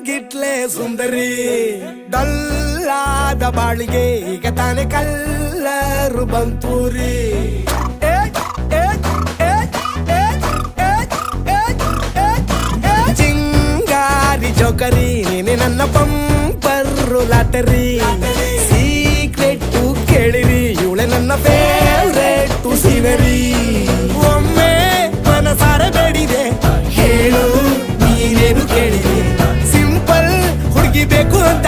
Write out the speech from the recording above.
ಗಿಟ್ಲೆ ಸುಂದರಿ ಡಲ್ಲಾದ ಬಾಳಿಗೆ ಈಗ ತಾನೆ ಕಲ್ಲರು ಬಂತೂರಿ ಚಿಂಗಾರಿ ಜೋಕರಿ ನೀನೆ ನನ್ನ ಬಂಪರು ಲಾಟರಿ ಸೀಕ್ರೆಟ್ ಕೇಳಿರಿ ಇವಳೆ ನನ್ನ ಫೇವ್ರೆಟ್ ಸೀನರಿ ಒಮ್ಮೆ ಮನಸಾರ ಬೇಡಿದೆ ಹೇಳು ನೀನೇನು ಕೇಳಿದೆ ಸಿಂಪಲ್ ಹುಡುಗಿ ಬೇಕು ಅಂತ